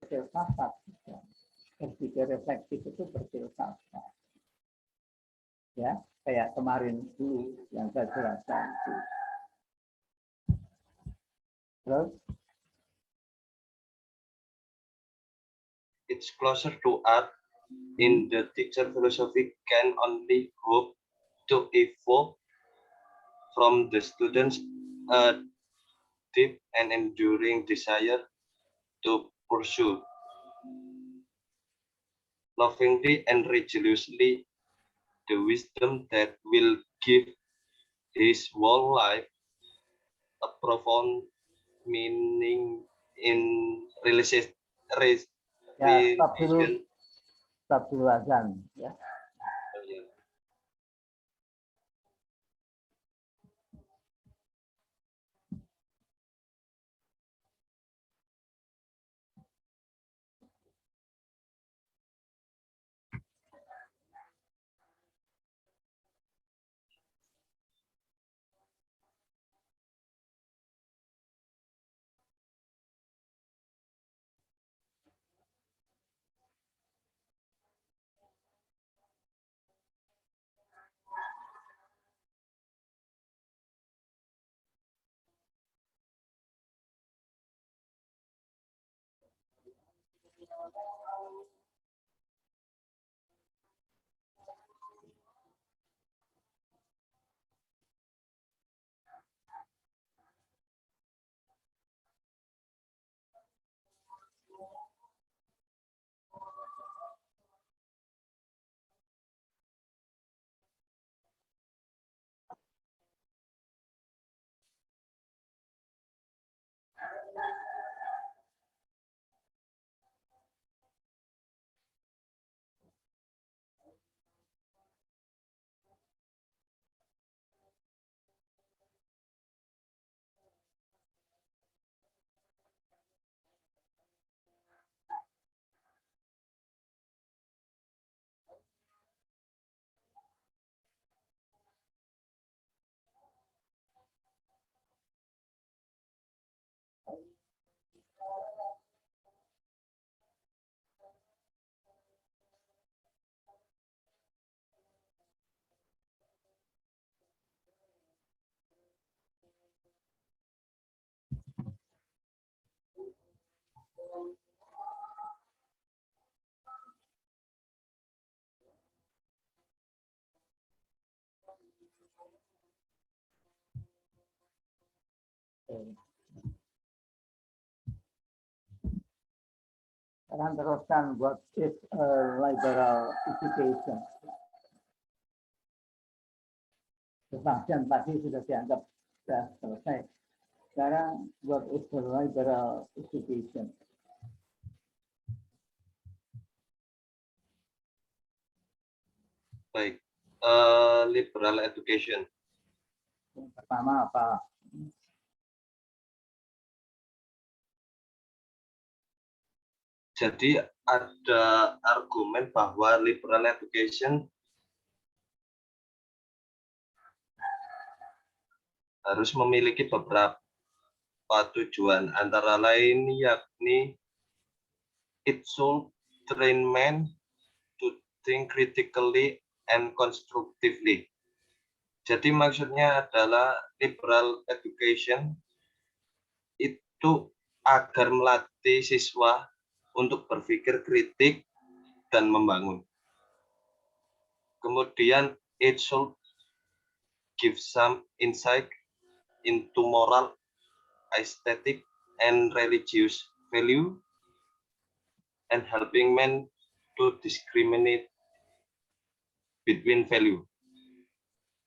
berfilsafat. Berpikir reflektif itu berfilsafat. Ya, kayak kemarin dulu yang saya jelaskan itu. Terus? It's closer to art. In the teacher philosophy can only hope to evolve from the students a deep and enduring desire to pursue lovingly and religiously the wisdom that will give his whole life a profound meaning in religion. Ya, stop dulu azan, ya. Sekarang teruskan what is a liberal education. Sebagian tadi sudah dianggap sudah selesai. Sekarang what is a liberal education. Baik, liberal education. Yang pertama apa? Jadi ada argumen bahwa liberal education harus memiliki beberapa tujuan, antara lain yakni it should train men to think critically and constructively. Jadi maksudnya adalah liberal education itu agar melatih siswa untuk berpikir kritik dan membangun. Kemudian it should give some insight into moral, aesthetic, and religious value, and helping men to discriminate between value.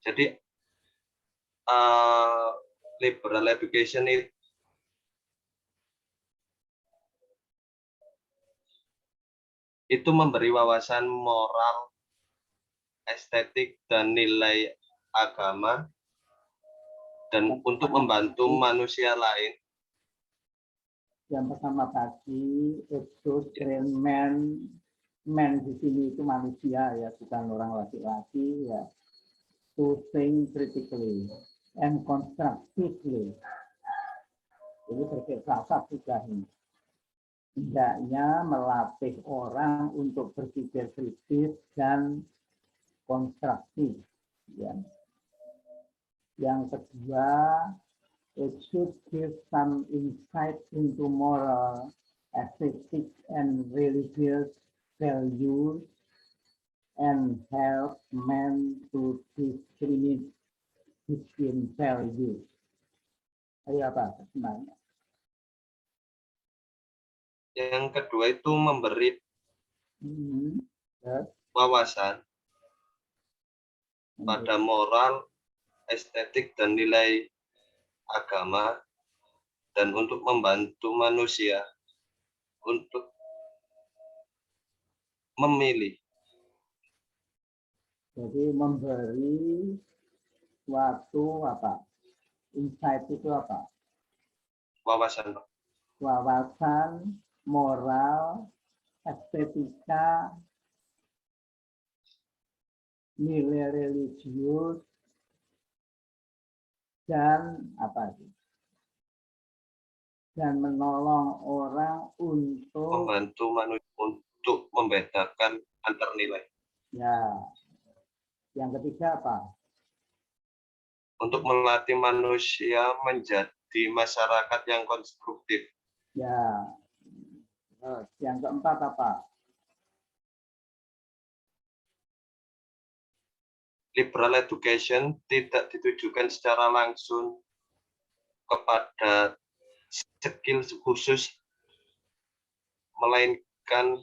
Jadi liberal education itu memberi wawasan moral, estetik, dan nilai agama, dan untuk membantu manusia lain. Yang pertama tadi itu train men di sini itu manusia ya, bukan orang laki-laki ya. To think critically and constructively. Jadi berfilsafat juga ini. Hendaknya melatih orang untuk berpikir kritis dan konstruktif. Ya. Yang kedua, it should give some insight into moral, aesthetic, and religious values and help men to discriminate between values. Ayo apa sebenarnya? Yang kedua itu memberi Yes. wawasan pada moral, estetik, dan nilai agama, dan untuk membantu manusia untuk memilih. Jadi memberi suatu apa? Insight itu apa? Wawasan. Wawasan, moral, estetika, nilai religius, dan apa sih? Dan menolong orang untuk membantu manusia untuk membedakan antar nilai. Ya. Yang ketiga apa? Untuk melatih manusia menjadi masyarakat yang konstruktif. Ya. Yang keempat apa? Liberal education tidak ditujukan secara langsung kepada skill khusus, melainkan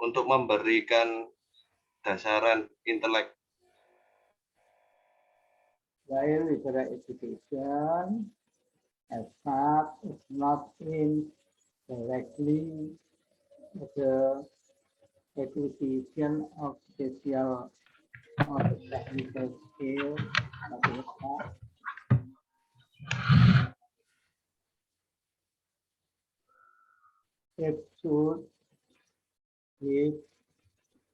untuk memberikan dasaran intelek. While liberal education as such is not aimed directly at the acquisition of special or technical skills, it should give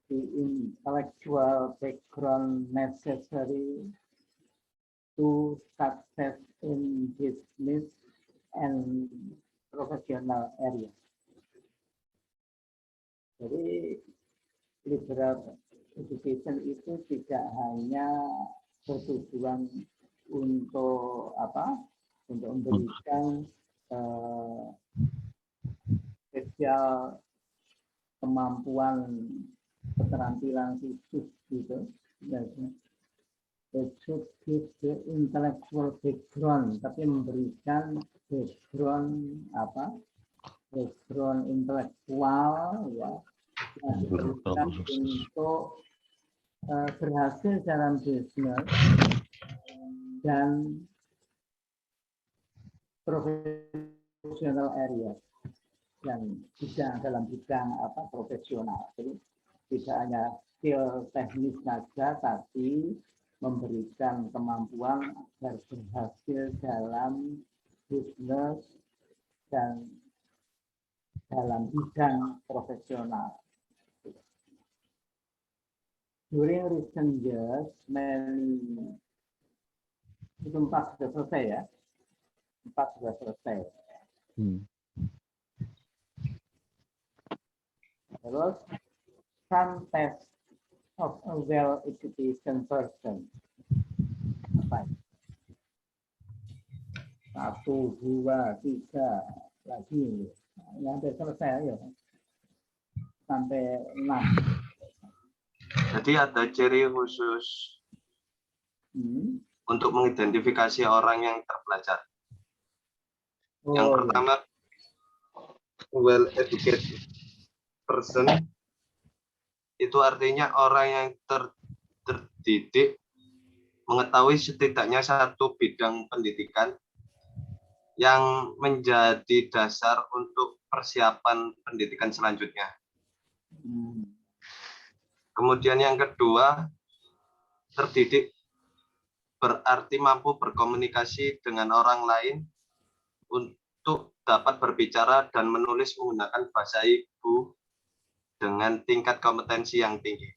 the intellectual background necessary to success in business and professional area. Jadi liberal education itu tidak hanya bertujuan untuk apa? Untuk memberikan spesial kemampuan keterampilan khusus gitu. It should give the intellectual background, tapi memberikan background apa? Background intelektual ya, yang diberikan untuk berhasil dalam bisnis dan profesional area dan dalam bidang apa profesional. Jadi tidak hanya skill teknis saja, tapi memberikan kemampuan agar berhasil dalam bisnis dan dalam bidang profesional. During recent years, many itu 4 sudah selesai ya, 4 sudah selesai. Terus, some test of a well-educated person. Apa? 1, 2, 3, lagi. Yang sudah selesai ya. Sampai 6. Jadi ada ciri khusus untuk mengidentifikasi orang yang terpelajar. Yang pertama, well-educated person itu artinya orang yang terdidik, mengetahui setidaknya satu bidang pendidikan yang menjadi dasar untuk persiapan pendidikan selanjutnya. Kemudian yang kedua, terdidik berarti mampu berkomunikasi dengan orang lain untuk dapat berbicara dan menulis menggunakan bahasa ibu dengan tingkat kompetensi yang tinggi.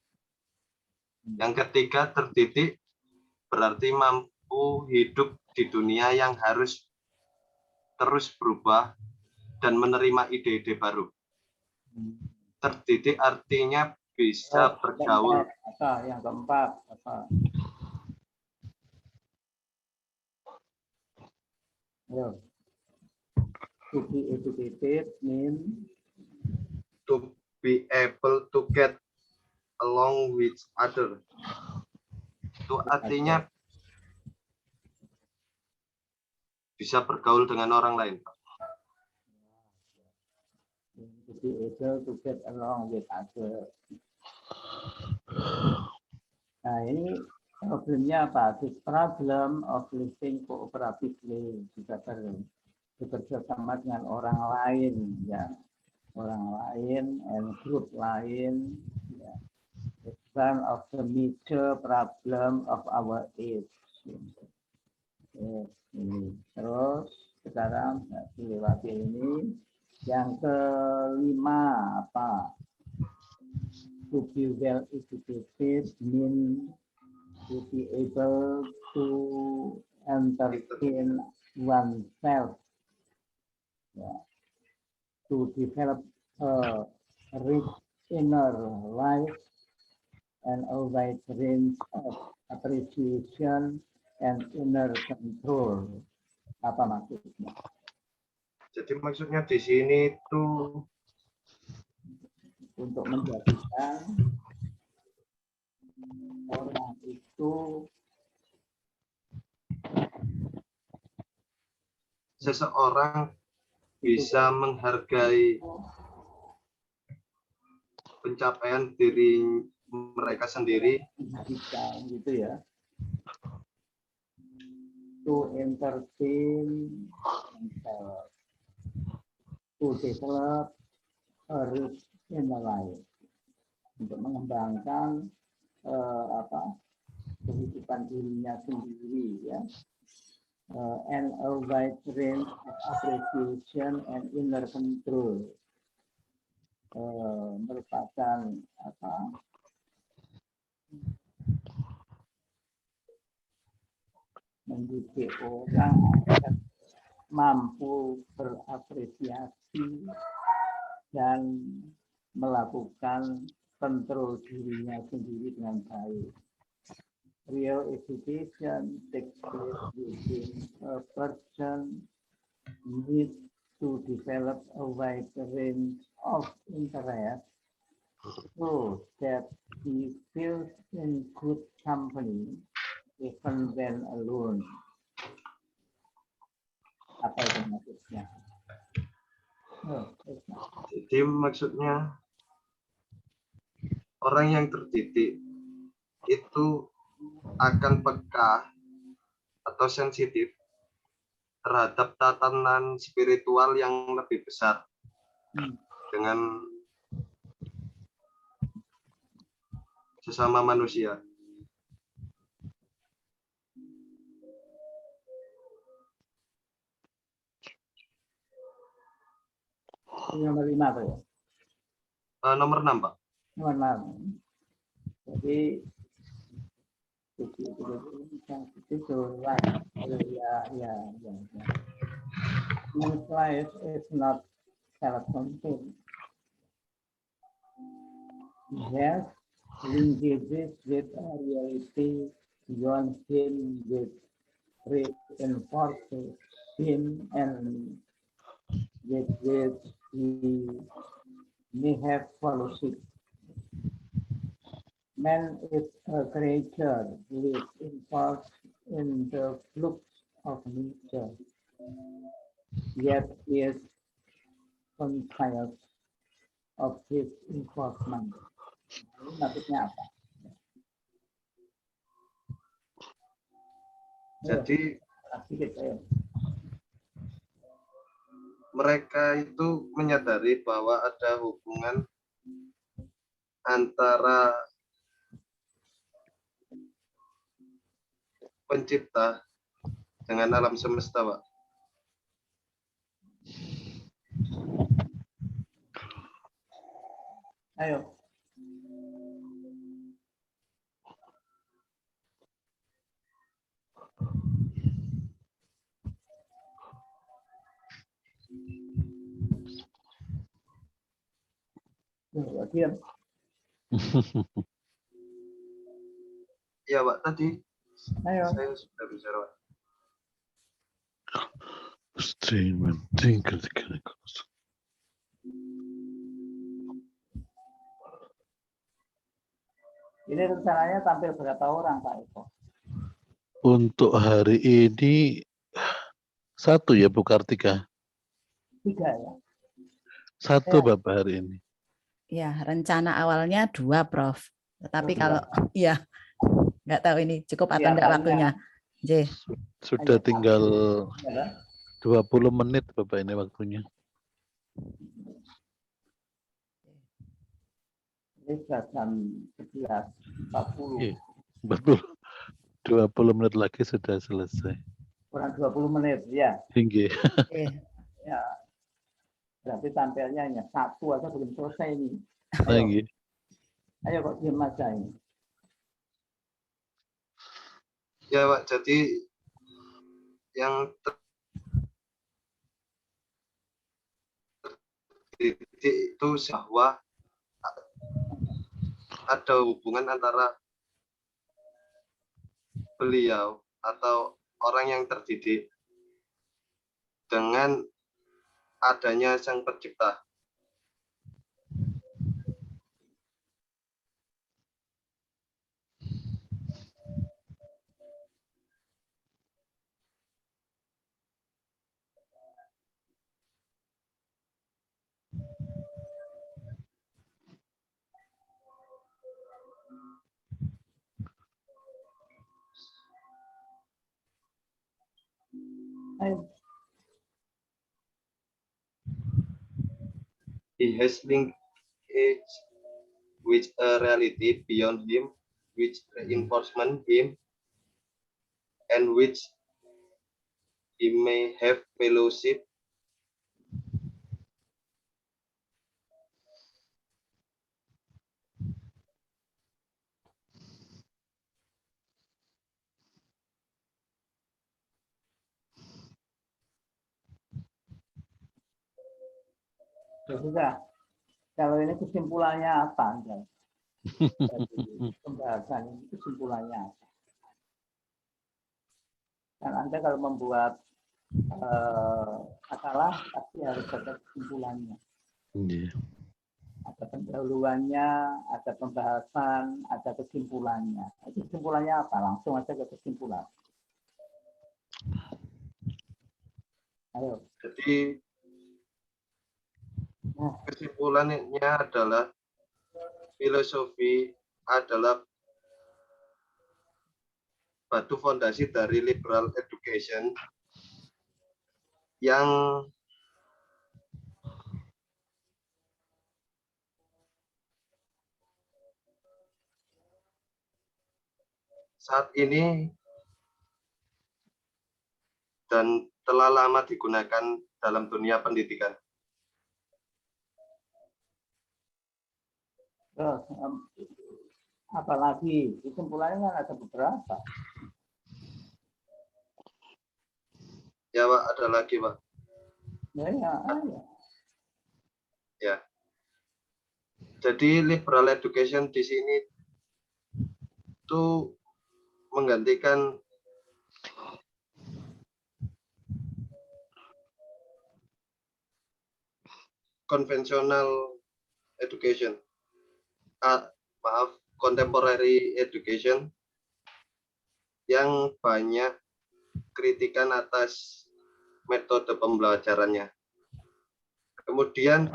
Yang ketiga, terdidik berarti mampu hidup di dunia yang harus terus berubah dan menerima ide-ide baru. Terdidik artinya bisa bergaul. Yang keempat apa? Ayo. To be educated means To be able to get along with other. Itu artinya bisa bergaul dengan orang lain. to be able to get along with other. Nah, ini problemnya apa? This problem of living cooperatively, juga bekerja sama dengan orang lain, ya, orang lain and group lain. Ya. It's one of the major problem of our age. Ini. Terus sekarang dilewati ini. Yang kelima apa? To be well educated means to be able to entertain oneself, yeah. To develop a rich inner life and a wide range of appreciation and inner control. Apa maksudnya? Jadi maksudnya di sini itu Untuk menjadikan orang itu seseorang bisa menghargai pencapaian diri mereka sendiri, gitu ya. To entertain themselves, to develop a rich inner life, untuk mengembangkan kehidupan dirinya sendiri, ya. And a wide range of appreciation and inner control, merupakan mendidik orang agar mampu berapresiasi dan melakukan kontrol dirinya sendiri dengan baik. Real education takes place within a person needs to develop a wide range of interests so that he feels in good company even when alone. Apa itu maksudnya? Jadi maksudnya orang yang terdidik itu akan peka atau sensitif terhadap tatanan spiritual yang lebih besar dengan sesama manusia. Nomor 5 Pak ya? Nomor 6 Pak. Nomor 6. Jadi itu ya. Man's life is not self-contained. Yes, engages with a reality beyond him, with reinforces him and with which he may have fellowship. Man is a creature lives in the flux of nature, yet is conscious of his enforcement. Maksudnya apa? Jadi mereka itu menyadari bahwa ada hubungan antara pencipta dengan alam semesta, Pak. Ayo. Diam. Ya Pak, tadi Ayo. saya sudah bicara Pak. Ini rencananya tampil berapa orang Pak Eko? Untuk hari ini 1 ya Bu Kartika? 3 ya? 1 Ya. Bapak hari ini. Ya, rencana awalnya 2, Prof. Tetapi 2. kalau ya nggak tahu ini cukup atau Ya, enggak banyak. waktunya. J. Sudah Ayo, tinggal Ya, 20 menit Bapak ini waktunya. ini sudah jam 11.40. Iya. Betul. 20 menit lagi sudah selesai. Kurang 20 menit ya. Tinggi. Ya. Berarti tampilnya hanya 1 atau belum selesai ini. Ayo, Tinggi. ayo kok diam aja ini. Ya Pak, jadi yang terdidik itu bahwa ada hubungan antara beliau atau orang yang terdidik dengan adanya Sang Pencipta. Ayo. He has linked it with a reality beyond him, which reinforcement him, and which he may have fellowship. Ya sudah. Kalau ini kesimpulannya apa? Dari pembahasan ini kesimpulannya apa? Dan Anda kalau membuat makalah pasti harus ada kesimpulannya. Iya. Ada pendahuluannya, ada pembahasan, ada kesimpulannya. Kesimpulannya apa? Langsung aja ke kesimpulan. Ayo. Jadi kesimpulannya adalah filosofi adalah batu fondasi dari liberal education yang saat ini dan telah lama digunakan dalam dunia pendidikan. Terus, apalagi kesimpulannya kan ada beberapa. Ya Pak, ada lagi Pak. Ya, ya. Ya. Jadi liberal education di sini itu menggantikan konvensional education. Contemporary education yang banyak kritikan atas metode pembelajarannya. Kemudian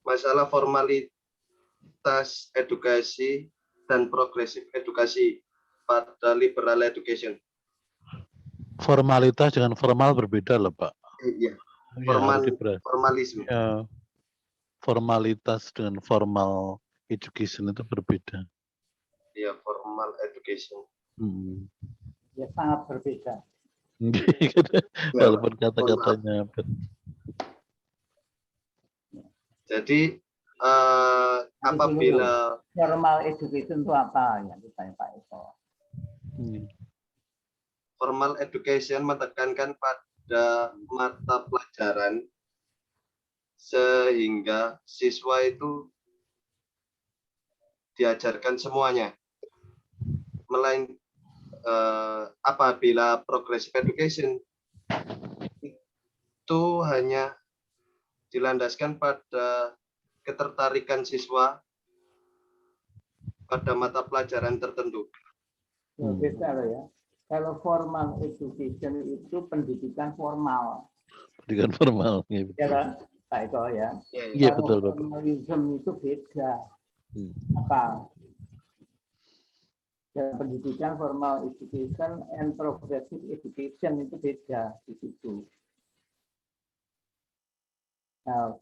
masalah formalitas edukasi dan progresif edukasi pada liberal education. Formalitas dengan formal berbeda loh Pak. Iya, Ya, harus formalisme. ya, formalitas dengan formal education itu berbeda. Iya, formal education. Ya sangat berbeda. Walaupun kata-katanya. Jadi apabila formal education itu apa ya ditanya Pak Eko? formal education menekankan pada mata pelajaran sehingga siswa itu diajarkan semuanya. Apabila progressive education itu hanya dilandaskan pada ketertarikan siswa pada mata pelajaran tertentu. Beda loh ya. Kalau formal education itu pendidikan formal. Pendidikan formal. Ya, Ya kan, Pak Eko ya. Iya, Kalau betul, Bapak. formalism itu beda. Apa? Ya, pendidikan formal education and progressive education itu beda di situ. Nah,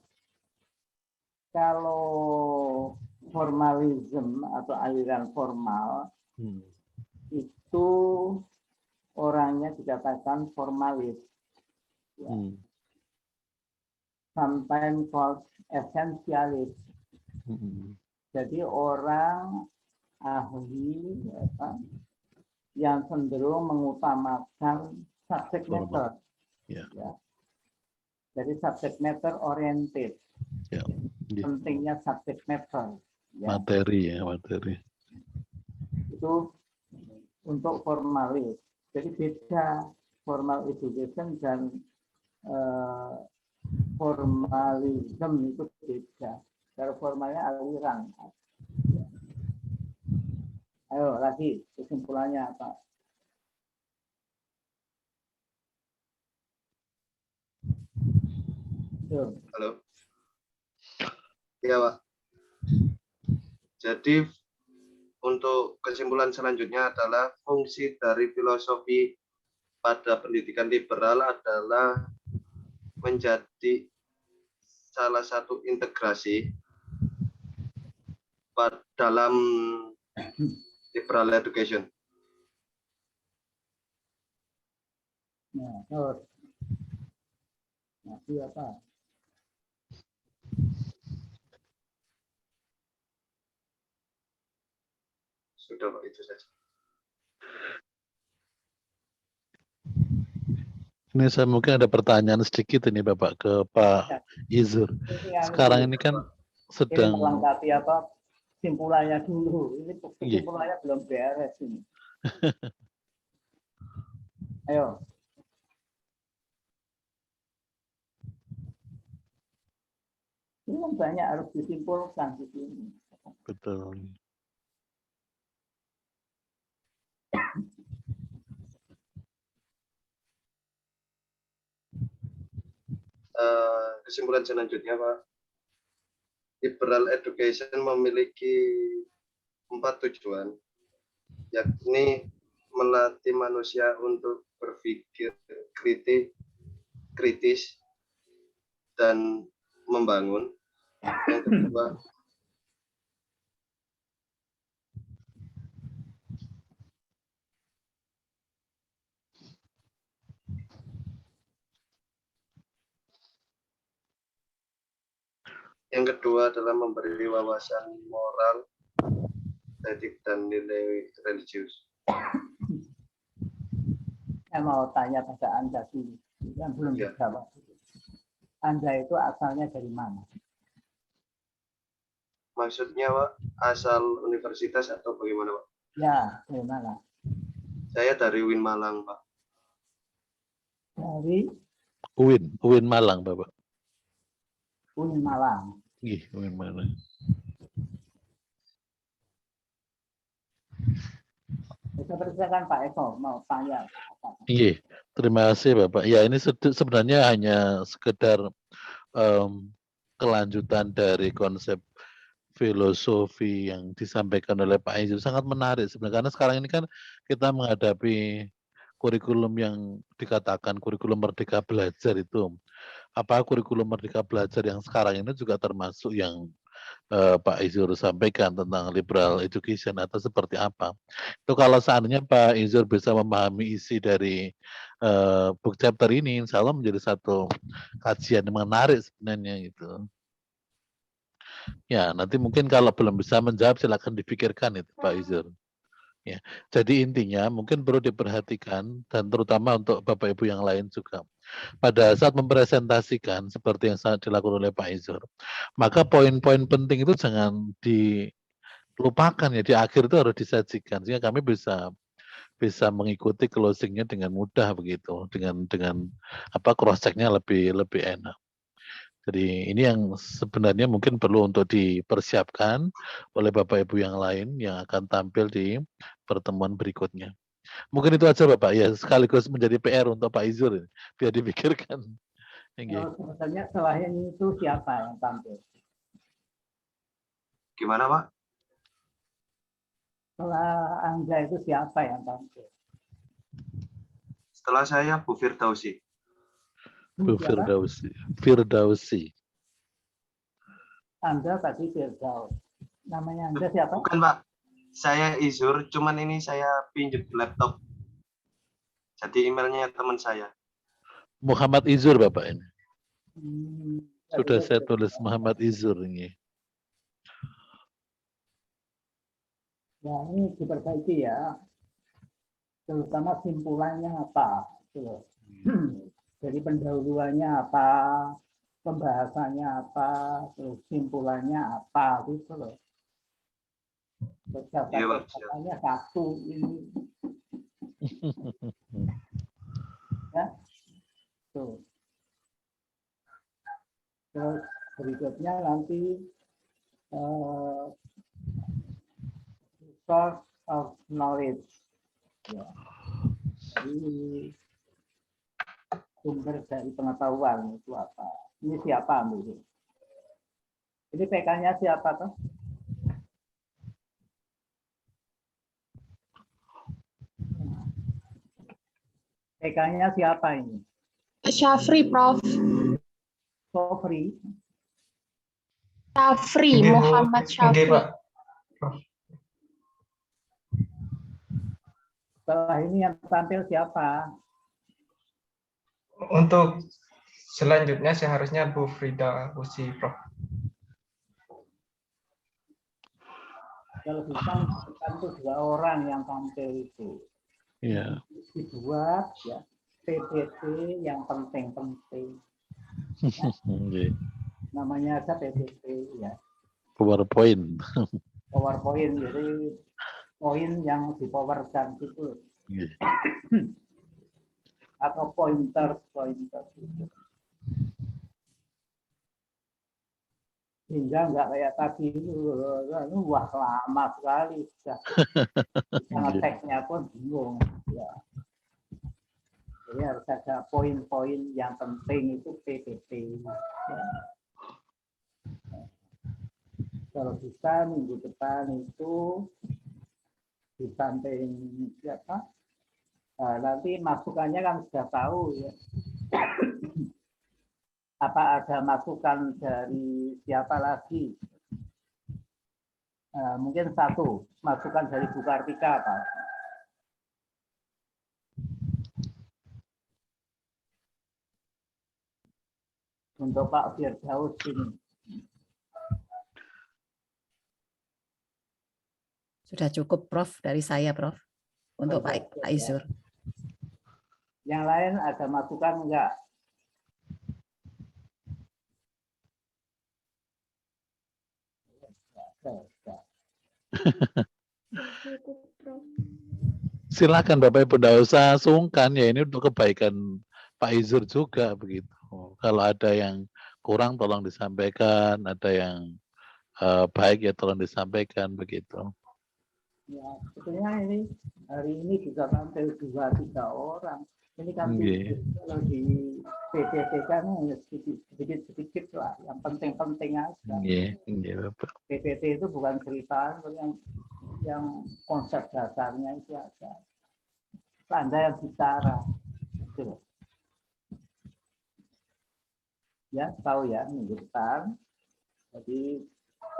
kalau formalism atau aliran formal itu orangnya dikatakan formalis. Ya. Sometimes called essentialis. Jadi orang ahli yang cenderung mengutamakan subject matter. Yeah. Ya. Jadi subject matter oriented. Yeah. Pentingnya subject matter. Ya. Materi ya, materi. Itu untuk formalis. Jadi beda formal education dan formalism itu beda. Kalau formalnya aliran. Ayo lagi kesimpulannya apa? Halo. Ya, Pak. Jadi untuk kesimpulan selanjutnya adalah fungsi dari filosofi pada pendidikan liberal adalah menjadi salah satu integrasi dalam liberal education. Nah, terus. Nanti apa? Sudah, Pak, itu saja. Ini saya mungkin ada pertanyaan sedikit ini Bapak ke Pak Izur. Sekarang ini kan sedang melengkapi apa simpulannya dulu. Ini simpulannya belum beres ini. Ayo. Ini kan banyak harus disimpulkan di sini. Betul. Kesimpulan selanjutnya, Pak, liberal education memiliki 4 tujuan, yakni melatih manusia untuk berpikir kritis dan membangun. Yang kedua, adalah memberi wawasan moral, etik, dan nilai religius. Saya mau tanya pada Anda dulu, yang belum dijawab. Anda itu asalnya dari mana? Maksudnya, Pak, asal universitas atau bagaimana, Pak? Ya, dari mana? Saya dari UIN Malang, Pak. Dari UIN Malang, Bapak. UIN Malang. Ih, UIN Malang. Saya persilakan Pak Eko mau tanya. Iya, terima kasih Bapak. Ya, ini sebenarnya hanya sekedar kelanjutan dari konsep filosofi yang disampaikan oleh Pak Izul. Sangat menarik sebenarnya, karena sekarang ini kan kita menghadapi kurikulum yang dikatakan kurikulum merdeka belajar itu. Apa kurikulum merdeka belajar yang sekarang ini juga termasuk yang Pak Izur sampaikan tentang liberal education atau seperti apa. Itu kalau seandainya Pak Izur bisa memahami isi dari book chapter ini, insya Allah menjadi satu kajian yang menarik sebenarnya gitu. Ya, nanti mungkin kalau belum bisa menjawab silakan dipikirkan itu Pak Izur. Ya, jadi intinya mungkin perlu diperhatikan dan terutama untuk Bapak Ibu yang lain juga. Pada saat mempresentasikan seperti yang sangat dilakukan oleh Pak Izur, maka poin-poin penting itu jangan dilupakan ya, di akhir itu harus disajikan sehingga kami bisa mengikuti closingnya dengan mudah begitu, dengan apa cross checknya lebih enak. Jadi ini yang sebenarnya mungkin perlu untuk dipersiapkan oleh Bapak Ibu yang lain yang akan tampil di pertemuan berikutnya. Mungkin itu aja Bapak ya, sekaligus menjadi PR untuk Pak Izur biar dipikirkan. Sebetulnya selain itu siapa yang tampil? Gimana Pak? Setelah Anda itu siapa yang tampil? Setelah saya Bu Firdausi. Bu Siapa? Firdausi. Anda tadi Firdaus. Namanya Anda siapa? Bukan Pak, saya Izur, cuman ini saya pinjam laptop. Jadi emailnya teman saya. Muhammad Izur Bapak ini. Sudah Tadi saya tulis Muhammad Izur ini. Ya, ini diperbaiki ya. Terutama simpulannya apa. Gitu. Jadi pendahuluannya apa, pembahasannya apa, terus simpulannya apa, gitu loh. Kata-katanya satu ini. Ya, tuh. Terus berikutnya nanti source of knowledge. Ya. Jadi sumber dari pengetahuan itu apa? Ini siapa ambil? Ini PK-nya siapa tuh? PK-nya siapa ini? Syafri, Prof. Sofri. Syafri, Muhammad Syafri. Pak. Setelah ini yang tampil siapa? Untuk selanjutnya seharusnya Bu Frida Usi, Prof. Kalau bisa itu 2 orang yang tampil itu. Iya. Dibuat ya PPT yang penting-penting. Ya. Namanya aja PPT ya. PowerPoint. PowerPoint, jadi poin yang dipowerkan itu. Ya. Atau pointer itu. Sehingga nggak kayak tadi wah lama sekali ngeteknya pun bingung ya. Jadi harus ada poin-poin yang penting itu PPT ya. Kalau bisa minggu depan itu di samping siapa nanti masukannya kan sudah tahu ya. Apa ada masukan dari siapa lagi? Mungkin satu masukan dari Bu Kartika, Pak. Untuk Pak Firdaus ini. Sudah cukup, Prof, dari saya, Prof, untuk Pak Izur. Yang lain ada masukan enggak? Silakan Bapak Ibu, tidak usah sungkan ya, ini untuk kebaikan Pak Izur juga begitu. Kalau ada yang kurang tolong disampaikan, ada yang baik ya tolong disampaikan begitu. Ya, sebetulnya ini hari ini juga tampil 2-3 orang. Ini kan kalau di PPT kan sedikit lah, yang penting-penting aja. Bapak. PPT itu bukan cerita, yang konsep dasarnya itu aja. Anda yang bicara. Gitu. Ya, tahu ya, minggu depan. Jadi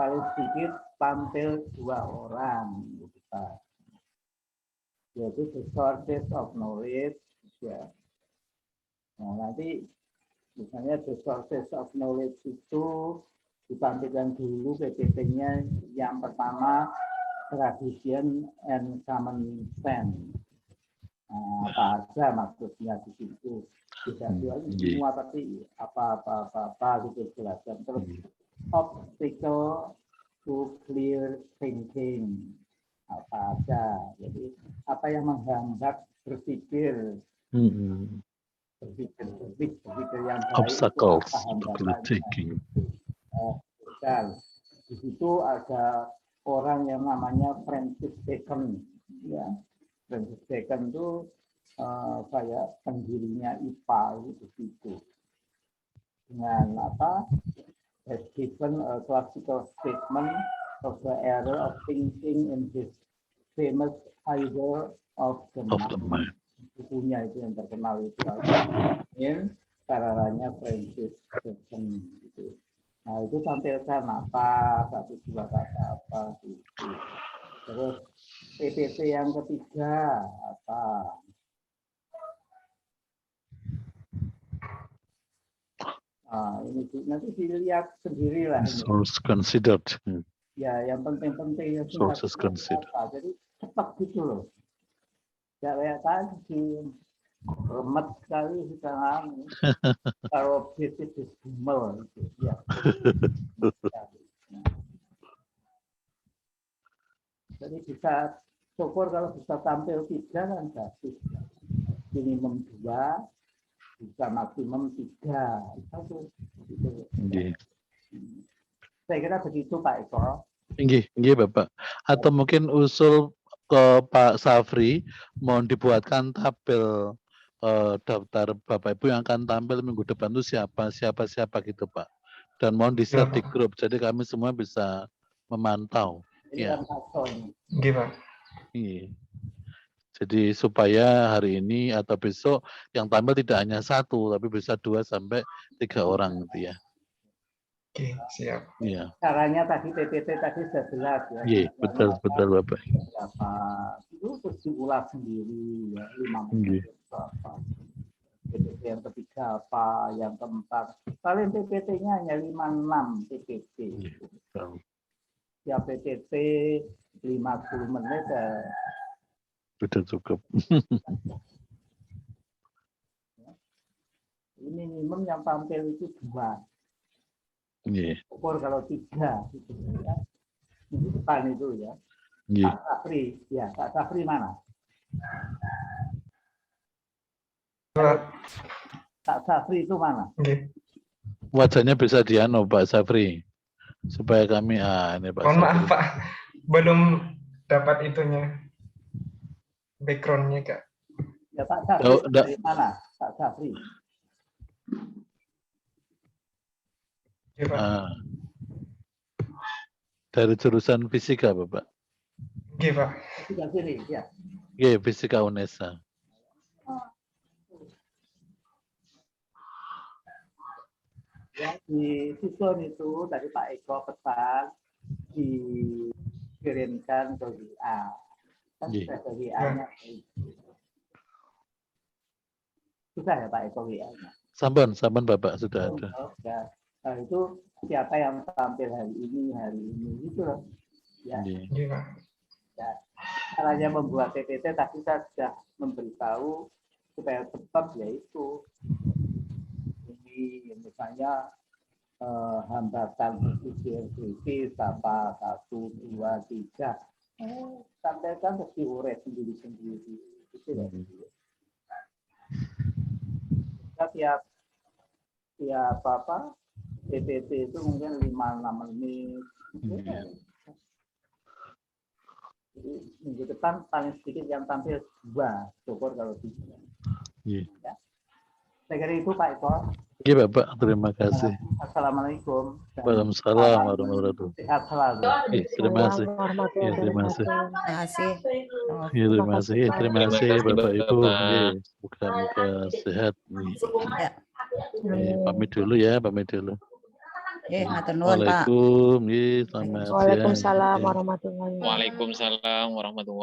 paling sedikit tampil 2 orang minggu depan. Yaitu the sources of knowledge. Ya. Nah, nanti misalnya the sources of knowledge itu ditampilkan dulu PPT-nya yang pertama tradition and common sense. Apa aja maksudnya di situ? Tidak semua, tapi apa gitu jelaskan. Terus obstacle to clear thinking, apa aja. Jadi apa yang menghambat berpikir yang baik, Obstacles itu apa to clear thinking. Dan di situ ada orang yang namanya Francis Bacon, ya. Francis Bacon itu kayak pendirinya IPA di situ. Dengan apa? Has given a classical statement of the error of thinking in his famous idea of the mind. Bukunya itu yang terkenal itu in caranya Francis Bacon gitu. Nah itu tampilkan apa, satu dua kata apa gitu. Terus PPT yang ketiga apa? Ini nanti dilihat sendiri lah. Source considered. Ya, yang penting-penting ya. Sources considered. Jadi cepat gitu loh. Ya kayak tadi remet sekali sekarang. Kalau bisnis gumel gitu. Ya. Jadi bisa syukur kalau bisa tampil 3 kan bagus. Minimum 2, bisa maksimum 3. Itu. Saya kira begitu Pak Eko. Nggih Bapak. Atau mungkin usul ke Pak Safri mau dibuatkan tabel daftar Bapak Ibu yang akan tampil minggu depan itu siapa gitu Pak. Dan mohon di-share di grup jadi kami semua bisa memantau. Iya. Gimana? Iya. Jadi supaya hari ini atau besok yang tampil tidak hanya 1 tapi bisa 2 sampai 3 orang gitu ya. Oke, siap. Iya. Caranya tadi PPT tadi sudah jelas ya. Iya, betul Bapak. Berapa itu terus diulas sendiri ya 5 menit berapa. PPT yang ketiga apa, yang keempat. Paling PPT-nya hanya 5-6 PPT. Ya PPT 50 menit sudah cukup. Ini minimum yang tampil itu 2. Iya. Ukur kalau 3 gitu ya. Di depan itu ya. Iya. Pak Safri, ya Pak Safri mana? Pak Safri itu mana? Wajahnya bisa diano Pak Safri. Supaya kami ini Pak Mohon Safri. maaf Pak, belum dapat itunya. Background-nya Kak. Ya Pak Safri dari mana? Pak Safri. Ya, Pak. Dari jurusan fisika Bapak. Oke Pak. Fisika sini, ya. Iya, fisika UNESA. Ya, di Sison itu tadi Pak Eko pesan dikirimkan ke WA. Kan sudah ke WA-nya. Sudah ya Pak Eko WA-nya? Sampun Bapak sudah ada. Ya. Nah, itu siapa yang tampil hari ini gitu loh. Ya. Iya Pak. Ya. Caranya membuat PPT tadi saya sudah memberitahu supaya cepat yaitu ini misalnya hambatan berpikir kritis apa 1, 2, 3 sampaikan terus diurai sendiri-sendiri gitu ya. Kita tiap apa PPT itu mungkin 5-6 menit. Jadi minggu depan paling sedikit yang tampil 2, syukur kalau 3. Ya. Saya kira itu Pak Eko. Iya Bapak, terima kasih. Assalamualaikum. Waalaikumsalam warahmatullahi wabarakatuh. Sehat selalu. Terima kasih. Iya, terima kasih. Terima kasih. Terima kasih Bapak Ibu. Muka-muka sehat. Pamit dulu ya, Matur nuwun Pak. Waalaikumsalam. Waalaikumsalam warahmatullahi wabarakatuh. Waalaikumsalam warahmatullahi wabarakatuh.